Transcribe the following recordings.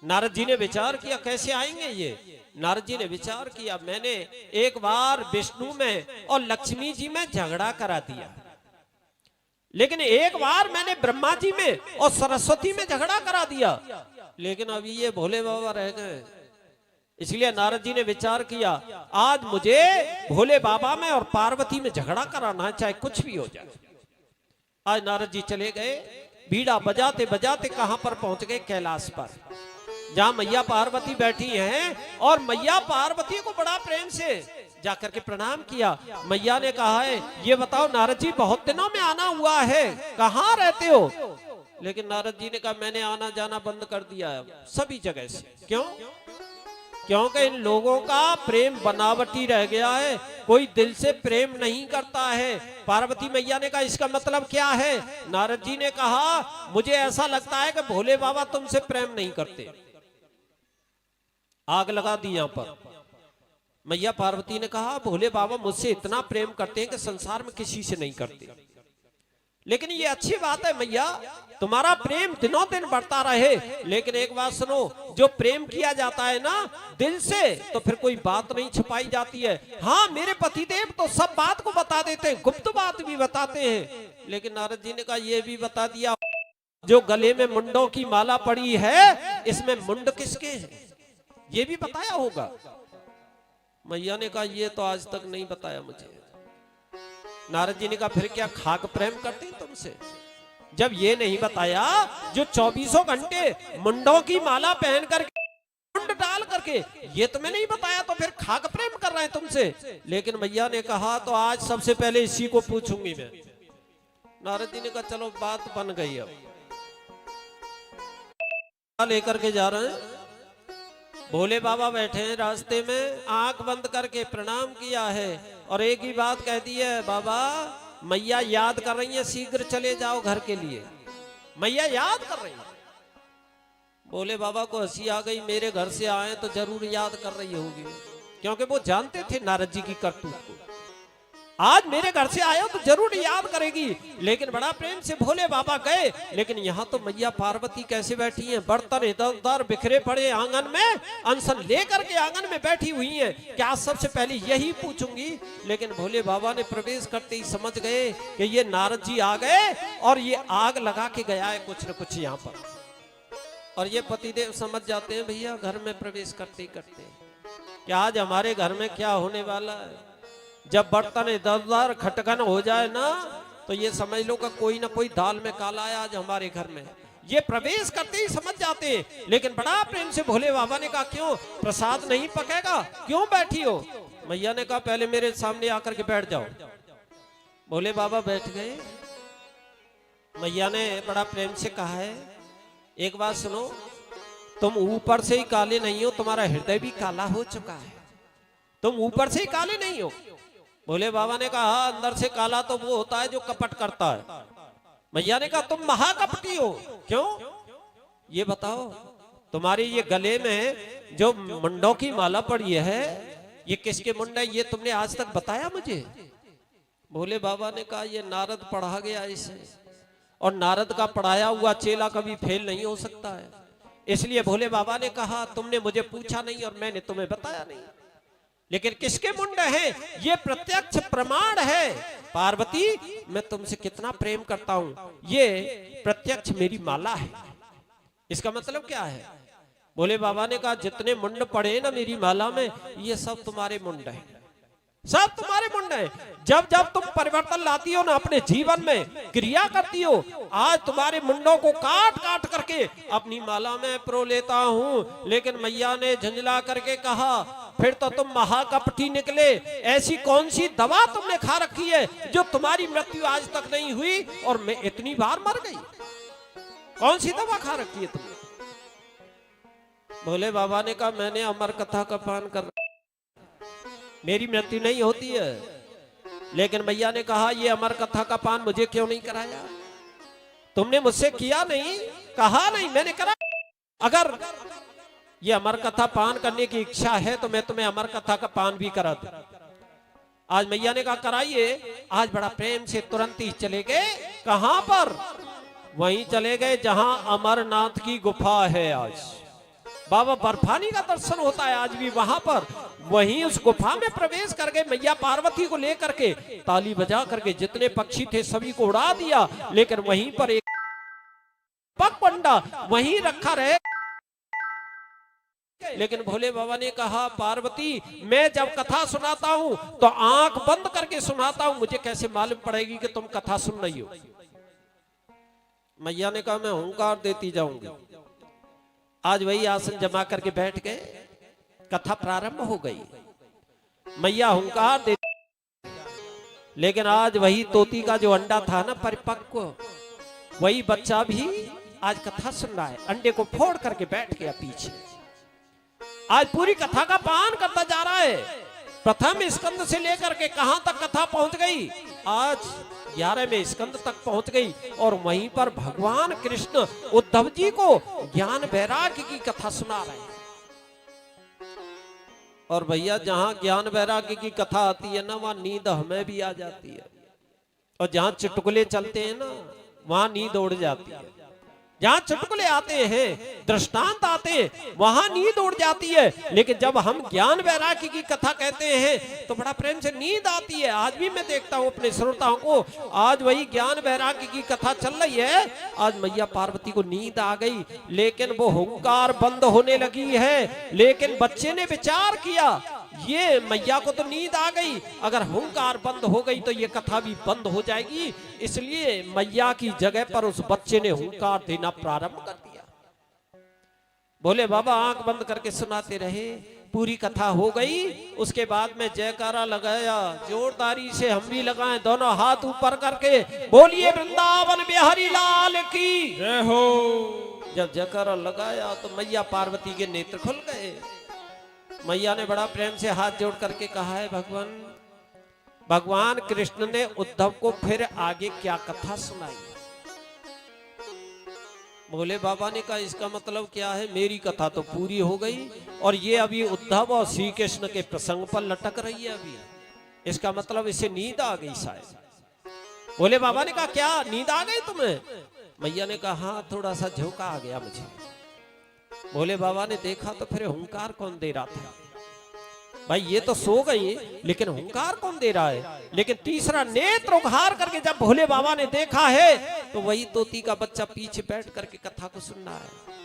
नारद जी ने विचार किया कैसे आएंगे ये। नारद जी ने विचार किया मैंने एक बार विष्णु में और लक्ष्मी जी में झगड़ा करा दिया, लेकिन एक बार मैंने ब्रह्मा जी में और सरस्वती में झगड़ा करा दिया, लेकिन अभी ये भोले बाबा रह गए। इसलिए नारद जी ने विचार किया आज मुझे भोले बाबा में और पार्वती में झगड़ा कराना है, चाहे कुछ भी हो जाए। आज नारद जी चले गए, बीड़ा बजाते बजाते कहां पर पहुंच गए? कैलाश पर, जहां मैया पार्वती बैठी हैं। और मैया पार्वती को बड़ा प्रेम से जाकर के प्रणाम किया। मैया ने कहा है ये बताओ नारद जी बहुत दिनों में आना हुआ है, कहां रहते हो? लेकिन नारद जी ने कहा मैंने आना जाना बंद कर दिया है सभी जगह से। क्यों? क्योंकि इन लोगों का प्रेम बनावटी रह गया है, कोई दिल से प्रेम नहीं करता है। पार्वती मैया ने कहा इसका मतलब क्या है? नारद जी ने कहा मुझे ऐसा लगता है कि भोले बाबा तुमसे प्रेम नहीं करते। आग लगा दी यहां पर। मैया पार्वती ने कहा भोले बाबा मुझसे इतना प्रेम करते हैं कि संसार में किसी से नहीं करते। लेकिन ये अच्छी बात है मैया, तुम्हारा प्रेम दिनों दिन बढ़ता रहे, लेकिन एक बात सुनो, जो प्रेम किया जाता है ना दिल से, तो फिर कोई बात नहीं छुपाई जाती है। हाँ मेरे पतिदेव तो सब बात को बता देते हैं, गुप्त बात भी बताते हैं। लेकिन नारद जी ने कहा ये भी बता दिया जो गले में मुंडों की माला पड़ी है इसमें मुंड किसके हैं, ये भी बताया होगा। मैया ने कहा ये तो आज तक नहीं बताया मुझे। नारद जी ने कहा फिर क्या खाक प्रेम करते हैं तुमसे? जब ये नहीं बताया जो 24 घंटे मुंडों की माला पहन करके मुंड डाल करके ये तुम्हें नहीं बताया, तो फिर खाक प्रेम कर रहे हैं तुमसे। लेकिन मैया ने कहा तो आज सबसे पहले इसी को पूछूंगी मैं। नारद जी ने कहा चलो बात बन गई। अब लेकर के जा रहे हैं, भोले बाबा बैठे हैं रास्ते में, आंख बंद करके प्रणाम किया है और एक ही बात कह दी है बाबा मैया याद कर रही है, शीघ्र चले जाओ घर के लिए। मैया याद कर रही है। भोले बाबा को हंसी आ गई, मेरे घर से आए तो जरूर याद कर रही होगी, क्योंकि वो जानते थे नारद जी की करतूत को। आज मेरे घर से आए हो तो जरूर याद करेगी। लेकिन बड़ा प्रेम से भोले बाबा गए, लेकिन यहाँ तो मैया पार्वती कैसे बैठी हैं? बर्तन इधर उधर बिखरे पड़े आंगन में, अनशन लेकर के आंगन में बैठी हुई हैं। क्या सबसे पहले यही पूछूंगी? लेकिन भोले बाबा ने प्रवेश करते ही समझ गए कि ये नारद जी आ गए और ये आग लगा के गया है कुछ न कुछ यहाँ पर। और ये पतिदेव समझ जाते हैं भैया घर में प्रवेश करते ही करते कि आज हमारे घर में क्या होने वाला है। जब बर्तन इधर खटखन हो जाए ना तो ये समझ लो कि कोई ना कोई दाल में काला है आज हमारे घर में। ये प्रवेश करते ही समझ जाते हैं। लेकिन बड़ा प्रेम से भोले बाबा ने कहा क्यों प्रसाद नहीं पकेगा, क्यों बैठी हो? मैया ने कहा पहले मेरे सामने आकर के बैठ जाओ। भोले बाबा बैठ गए। मैया ने बड़ा प्रेम से कहा है एक बात सुनो, तुम ऊपर से ही काले नहीं हो, तुम्हारा हृदय भी काला हो चुका है। तुम ऊपर से ही काले नहीं हो। भोले बाबा ने कहा अंदर से काला तो वो होता है जो कपट करता है। मैया ने कहा तुम महाकपटी हो। क्यों? ये बताओ, तुम्हारे ये गले में जो मुंडों की माला पड़ी है ये किसके मुंड है, ये तुमने आज तक बताया मुझे? भोले बाबा ने कहा ये नारद पढ़ा गया इसे, और नारद का पढ़ाया हुआ चेला कभी फेल नहीं हो सकता है। इसलिए भोले बाबा ने कहा तुमने मुझे पूछा नहीं और मैंने तुम्हें बताया नहीं। लेकिन किसके मुंड है ये प्रत्यक्ष प्रमाण है। पार्वती मैं तुमसे कितना प्रेम करता हूं, ये प्रत्यक्ष मेरी माला है। इसका मतलब क्या है? भोले बाबा ने कहा जितने मुंड पड़े ना मेरी माला में ये सब तुम्हारे मुंड है, सब तुम्हारे मुंड है। जब जब तुम परिवर्तन लाती हो ना अपने जीवन में, क्रिया करती हो, आज तुम्हारे मुंडों को काट काट करके अपनी माला में प्रो लेता हूं। लेकिन मैया ने झंझला करके कहा फिर तो तुम महाकपटी निकले। ऐसी कौन सी दवा तुमने खा रखी है जो तुम्हारी मृत्यु आज तक नहीं हुई और मैं इतनी बार मर गई? कौन सी दवा खा रखी है तुमने? भोले बाबा ने कहा मैंने अमर कथा का पान कर, मेरी मृत्यु नहीं होती है। लेकिन मैया ने कहा ये अमर कथा का पान मुझे क्यों नहीं कराया? तुमने मुझसे किया नहीं, कहा नहीं, मैंने करा। अगर ये अमर कथा पान करने की इच्छा है तो मैं तुम्हें अमर कथा का पान भी करा दूं। आज मैया ने कहा कराइए। आज बड़ा प्रेम से तुरंत ही चले गए। कहां पर? वहीं चले गए जहां अमरनाथ की गुफा है। आज बाबा बर्फानी का दर्शन होता है आज भी वहां पर। वहीं उस गुफा में प्रवेश करके मैया पार्वती को लेकर के ताली बजा करके जितने पक्षी थे सभी को उड़ा दिया, लेकिन वहीं पर एक पंडा वहीं रखा रहे। लेकिन भोले बाबा ने कहा, पार्वती मैं जब कथा सुनाता हूं तो आंख बंद करके सुनाता हूं, मुझे कैसे मालूम पड़ेगी कि तुम कथा सुन रही हो। मैया ने कहा, मैं हुंकार देती जाऊंगी। आज वही आसन जमा करके बैठ गए, कथा प्रारंभ हो गई। मैया हुंकार दे, लेकिन आज वही तोती का जो अंडा था ना परिपक्व, वही बच्चा भी आज कथा सुन रहा है। अंडे को फोड़ करके बैठ गया पीछे, आज पूरी कथा का पान करता जा रहा है। प्रथम स्कंद से लेकर के कहां तक कथा पहुंच गई, आज 11वें स्कंद तक पहुंच गई। और वहीं पर भगवान कृष्ण उद्धव जी को ज्ञान वैराग्य की कथा सुना रहे हैं। और भैया जहां ज्ञान वैराग्य की कथा आती है ना, वहां नींद हमें भी आ जाती है। और जहां चुटकुले चलते हैं ना, वहां नींद उड़ जाती है। जहां चुटकुले आते हैं, दृष्टांत आते हैं, वहां नींद उड़ जाती है। लेकिन जब हम ज्ञान वैराग्य की कथा कहते हैं तो बड़ा प्रेम से नींद आती है। आज भी मैं देखता हूं अपने श्रोताओं को, आज वही ज्ञान वैराग्य की कथा चल रही है। आज मैया पार्वती को नींद आ गई, लेकिन वो हुंकार बंद होने लगी है। लेकिन बच्चे ने विचार किया, ये मैया को तो नींद आ गई, अगर हुंकार बंद हो गई तो ये कथा भी बंद हो जाएगी। इसलिए मैया की जगह पर उस बच्चे ने हुंकार देना प्रारंभ कर दिया। भोले बाबा आंख बंद करके सुनाते रहे, पूरी कथा हो गई। उसके बाद में जयकारा लगाया, जोरदारी से हम भी लगाएं, दोनों हाथ ऊपर करके बोलिए वृंदावन बिहारी लाल की जय हो। जब जयकारा लगाया तो मैया पार्वती के नेत्र खुल गए। मैया ने बड़ा प्रेम से हाथ जोड़ करके कहा है, भगवान कृष्ण ने उद्धव को फिर आगे क्या कथा सुनाई। भोले बाबा ने कहा, इसका मतलब क्या है, मेरी कथा तो पूरी हो गई और ये अभी उद्धव और श्री कृष्ण के प्रसंग पर लटक रही है। अभी इसका मतलब इसे नींद आ गई शायद। भोले बाबा ने कहा, क्या नींद आ गई तुम्हें? मैया ने कहा, हाँ थोड़ा सा झोंका आ गया मुझे। भोले बाबा ने देखा तो फिर हुंकार कौन दे रहा था? भाई ये तो सो गई, लेकिन हुंकार कौन दे रहा है? लेकिन तीसरा नेत्र उघार करके जब भोले बाबा ने देखा है तो वही तोती का बच्चा पीछे बैठ करके कथा को सुन रहा है।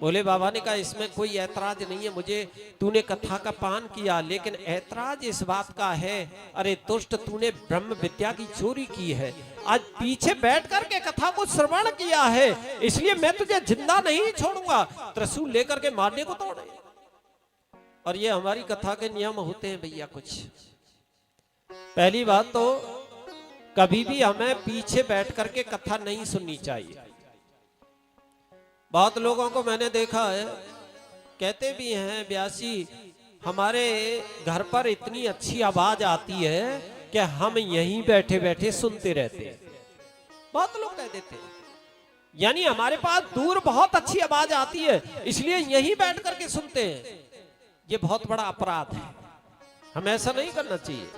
भोले बाबा ने कहा, इसमें कोई ऐतराज नहीं है, मुझे तूने कथा का पान किया, लेकिन ऐतराज इस बात का है, अरे दुष्ट तूने ब्रह्म विद्या की चोरी की है, आज पीछे बैठ करके कथा को श्रवण किया है, इसलिए मैं तुझे जिंदा नहीं छोड़ूंगा, त्रिशूल लेकर के मारने को तोड़े। और ये हमारी कथा के नियम होते हैं भैया। कुछ पहली बात तो कभी भी हमें पीछे बैठ करके कथा नहीं सुननी चाहिए। बहुत लोगों को मैंने देखा है, कहते भी हैं, ब्यासी हमारे घर पर इतनी अच्छी आवाज आती है कि हम यहीं बैठे बैठे सुनते रहते हैं। बहुत लोग कह देते हैं, यानी हमारे पास दूर बहुत अच्छी आवाज आती है इसलिए यहीं बैठ करके सुनते हैं। ये बहुत बड़ा अपराध है, हमें ऐसा नहीं करना चाहिए।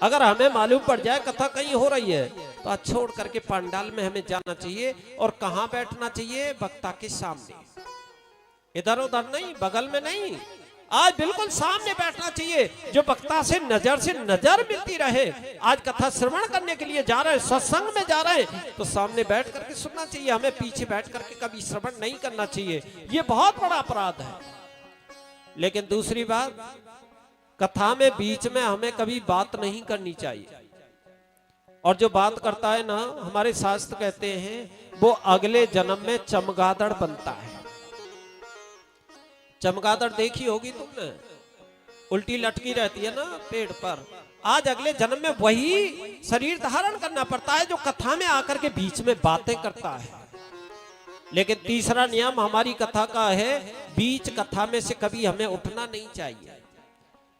अगर हमें मालूम पड़ जाए कथा कहीं हो रही है तो आज छोड़ करके पंडाल में हमें जाना चाहिए। और कहां बैठना चाहिए? वक्ता के सामने, इधर उधर नहीं, बगल में नहीं, आज बिल्कुल सामने बैठना चाहिए, जो वक्ता से नजर मिलती रहे। आज कथा श्रवण करने के लिए जा रहे हैं, सत्संग में जा रहे हैं, तो सामने बैठ करके सुनना चाहिए। हमें पीछे बैठ करके कभी श्रवण नहीं करना चाहिए, ये बहुत बड़ा अपराध है। लेकिन दूसरी बात, कथा में बीच में हमें कभी बात नहीं करनी चाहिए। और जो बात करता है ना, हमारे शास्त्र कहते हैं वो अगले जन्म में चमगादड़ बनता है। चमगादड़ देखी होगी तुमने, उल्टी लटकी रहती है ना पेड़ पर। आज अगले जन्म में वही शरीर धारण करना पड़ता है जो कथा में आकर के बीच में बातें करता है। लेकिन तीसरा नियम हमारी कथा का है, बीच कथा में से कभी हमें उठना नहीं चाहिए।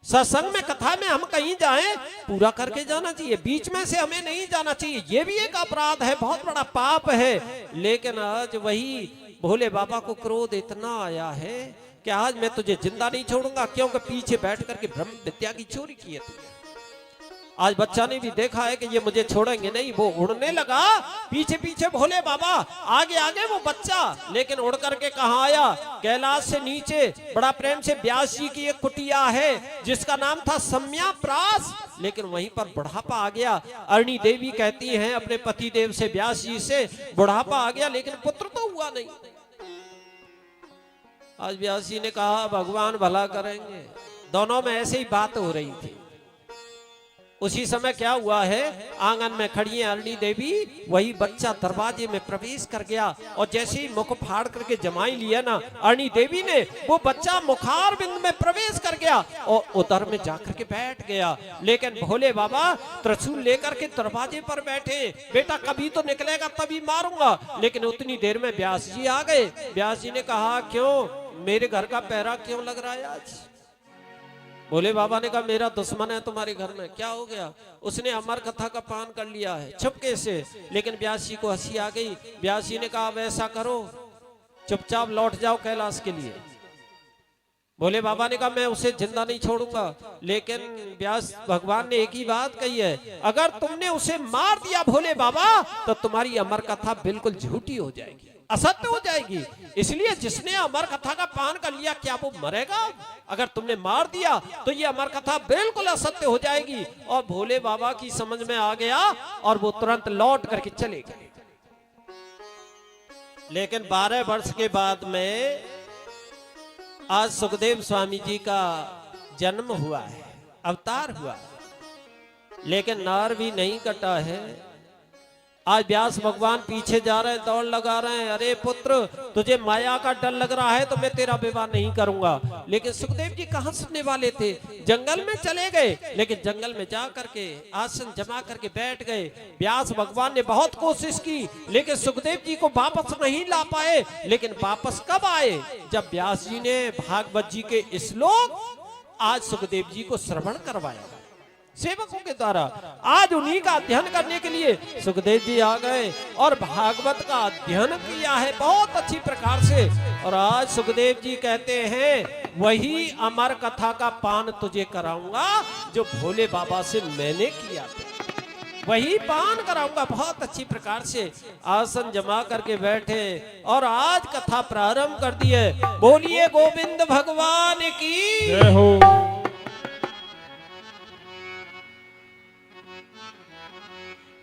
सत्संग में कथा में हम कहीं जाएं पूरा करके जाना चाहिए, बीच में से हमें नहीं जाना चाहिए। ये भी एक अपराध है, बहुत बड़ा पाप है। लेकिन आज वही भोले बाबा को क्रोध इतना आया है कि आज मैं तुझे जिंदा नहीं छोड़ूंगा, क्योंकि पीछे बैठ करके ब्रह्म विद्या की चोरी की है तुझे। आज बच्चा ने भी देखा है कि ये मुझे छोड़ेंगे नहीं, वो उड़ने लगा पीछे पीछे भोले बाबा, आगे आगे वो बच्चा, लेकिन उड़ करके कहाँ आया, कैलाश से नीचे बड़ा प्रेम से व्यास जी की एक कुटिया है जिसका नाम था सम्याप्रास, लेकिन वहीं पर बुढ़ापा आ गया। अरणी देवी कहती हैं अपने पति देव से, व्यास जी से, बुढ़ापा आ गया लेकिन पुत्र तो हुआ नहीं। आज व्यास जी ने कहा भगवान भला करेंगे, दोनों में ऐसे ही बात हो रही थी। उसी समय क्या हुआ है, आंगन में खड़ी है अरणी देवी, वही बच्चा दरवाजे में प्रवेश कर गया और जैसे ही मुख फाड़ करके जमाई लिया ना अरणी देवी ने, वो बच्चा मुखार बिंद में प्रवेश कर गया और उधर में जाकर के बैठ गया। लेकिन भोले बाबा त्रिशूल लेकर के दरवाजे पर बैठे, बेटा कभी तो निकलेगा तभी मारूंगा। लेकिन उतनी देर में व्यास जी आ गए। व्यास जी ने कहा क्यों मेरे घर का पहरा क्यों लग रहा है आज? भोले बाबा ने कहा मेरा दुश्मन है तुम्हारे घर में। क्या हो गया? उसने अमर कथा का पान कर लिया है छुपके से। लेकिन व्यास जी को हंसी आ गई। व्यास जी ने कहा वैसा करो, चुपचाप लौट जाओ कैलाश के लिए। भोले बाबा ने कहा मैं उसे जिंदा नहीं छोड़ूंगा। लेकिन व्यास भगवान ने एक ही बात कही है, अगर तुमने उसे मार दिया भोले बाबा तो तुम्हारी अमर कथा बिल्कुल झूठी हो जाएगी, असत्य हो जाएगी। इसलिए जिसने अमर कथा का पान कर लिया क्या वो मरेगा? अगर तुमने मार दिया तो ये अमर कथा बिल्कुल असत्य हो जाएगी। और भोले बाबा की समझ में आ गया और वो तुरंत लौट करके चले गए। लेकिन 12 वर्ष के बाद में आज सुखदेव स्वामी जी का जन्म हुआ है, अवतार हुआ है, लेकिन नार भी नहीं कटा है। आज व्यास भगवान पीछे जा रहे हैं, दौड़ लगा रहे हैं, अरे पुत्र तुझे माया का डर लग रहा है तो मैं तेरा विवाह नहीं करूंगा। लेकिन सुखदेव जी कहां सुनने वाले थे, जंगल में चले गए। लेकिन जंगल में जा करके आसन जमा करके बैठ गए। व्यास भगवान ने बहुत कोशिश की लेकिन सुखदेव जी को वापस नहीं ला पाए। लेकिन वापस कब आए? जब व्यास जी ने भागवत जी के श्लोक आज सुखदेव जी को श्रवण करवाया सेवकों के द्वारा। आज उन्हीं का अध्ययन करने के लिए सुखदेव जी आ गए और भागवत का अध्ययन किया है बहुत अच्छी प्रकार से। और आज सुखदेव जी कहते हैं वही अमर कथा का पान तुझे कराऊंगा जो भोले बाबा से मैंने किया था, वही पान कराऊंगा। बहुत अच्छी प्रकार से आसन जमा करके बैठे और आज कथा प्रारंभ कर दी है। बोलिए गोविंद भगवान की जय हो।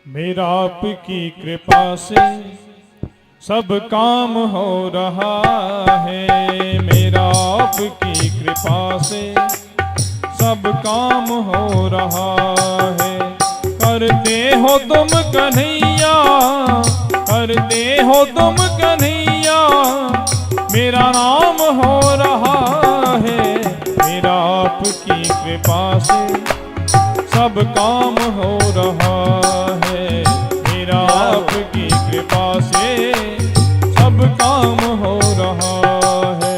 मेरा आपकी कृपा से सब काम हो रहा है, मेरा आपकी कृपा से सब काम हो रहा है। करते हो तुम कन्हैया, करते हो तुम कन्हैया, मेरा नाम हो रहा है। मेरा आपकी कृपा से सब काम हो रहा है, मेरा आपकी कृपा से सब काम हो रहा है।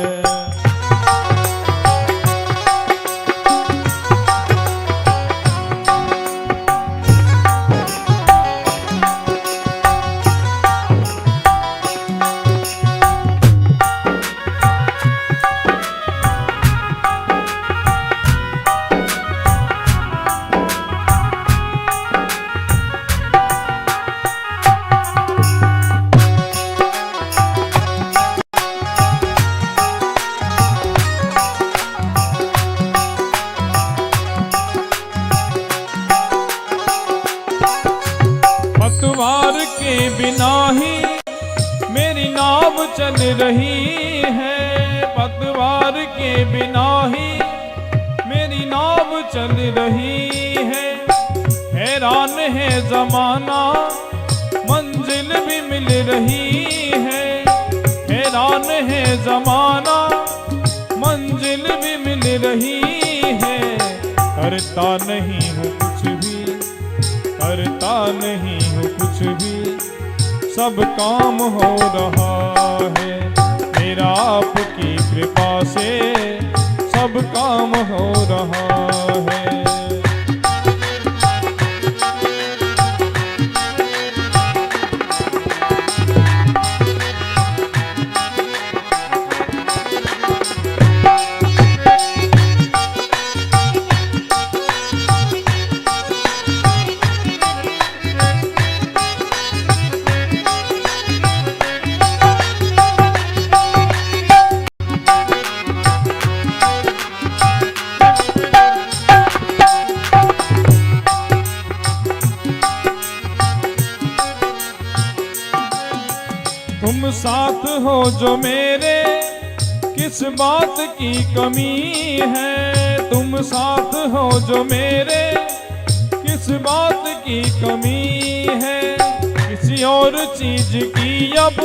पतवार के बिना ही मेरी नाव चल रही है, पतवार के बिना ही मेरी नाव चल रही है। हैरान है जमाना मंजिल भी मिल रही है, हैरान है जमाना मंजिल भी मिल रही है। करता नहीं हूँ कुछ भी, करता नहीं हूँ कुछ भी, सब काम हो रहा है। मेरा आपकी कृपा से सब काम हो रहा है। जो मेरे, किस बात की कमी है। तुम साथ हो जो मेरे, किस बात की कमी है। किसी और चीज की अब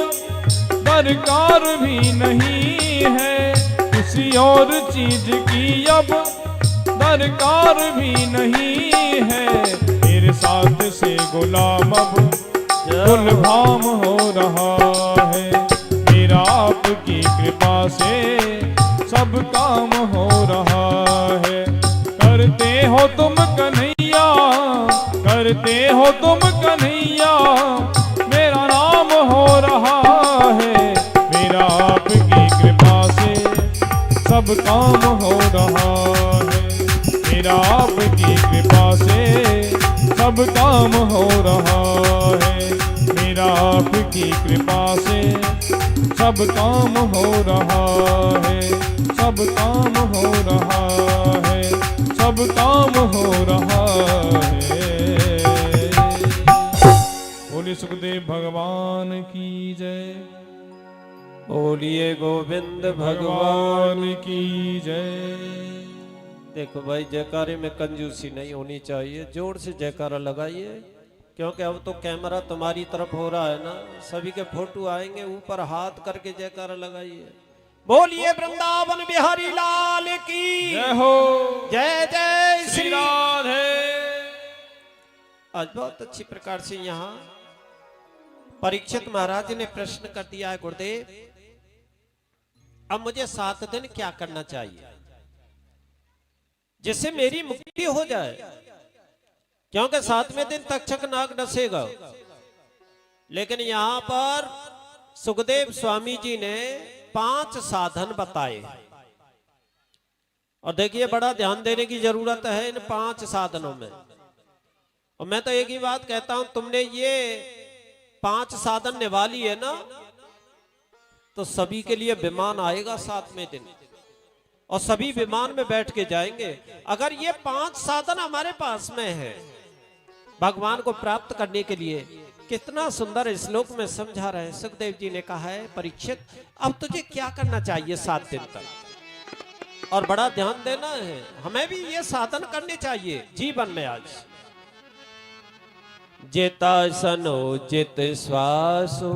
दरकार भी नहीं है। किसी और चीज की अब दरकार भी नहीं है। मेरे साथ से गुलाम अब गुलफाम हो रहा है। मेरा आपकी कृपा से सब काम हो रहा है। करते हो तुम कन्हैया, करते हो तुम कन्हैया, मेरा नाम हो रहा है। मेरा आपकी कृपा से सब काम हो रहा है। मेरा आपकी कृपा से सब काम हो रहा है। मेरा आपकी कृपा से सब काम हो रहा है। सब काम हो रहा है। सब काम हो रहा है। बोलिए सुखदेव भगवान की जय। बोलिए गोविंद भगवान की जय। देखो भाई, जयकारे में कंजूसी नहीं होनी चाहिए। जोर से जयकारा लगाइए, क्योंकि अब तो कैमरा तुम्हारी तरफ हो रहा है ना। सभी के फोटो आएंगे, ऊपर हाथ करके जयकारा लगाइए। बोलिए वृंदावन बिहारी लाल की जय हो। जय जय श्री राधे। आज बहुत अच्छी प्रकार से यहाँ परीक्षित महाराज ने प्रश्न कर दिया है, गुरुदेव अब मुझे 7 दिन क्या करना चाहिए जिससे मेरी मुक्ति हो जाए। क्योंकि 7वें दिन तक्षक नाग डसेगा। लेकिन यहां पर सुखदेव स्वामी जी ने 5 साधन बताए। और देखिए, बड़ा ध्यान देने की जरूरत है इन 5 साधनों में। और मैं तो एक ही बात कहता हूं, तुमने ये 5 साधन निभा लिए ना, तो सभी के लिए विमान आएगा 7वें दिन, और सभी विमान में बैठ के जाएंगे। अगर ये 5 साधन हमारे पास में है भगवान को प्राप्त करने के लिए, कितना सुंदर श्लोक में समझा रहे हैं। सुखदेव जी ने कहा है, परीक्षित अब तुझे क्या करना चाहिए 7 दिन तक। और बड़ा ध्यान देना है, हमें भी ये साधन करने चाहिए जीवन में। आज जितासनो जित श्वासो,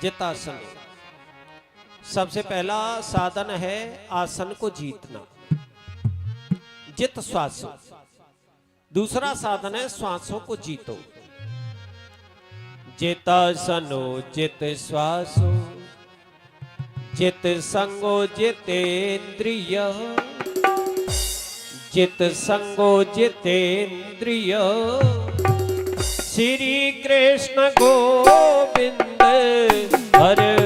जितासन सबसे पहला साधन है आसन को जीतना, जित श्वासो। दूसरा साधन है श्वासों को जीतो, जितासनो जित श्वासो, जित संगो जितेन्द्रिय, जित संगो जितेन्द्रिय। श्री कृष्ण गोविंद हरे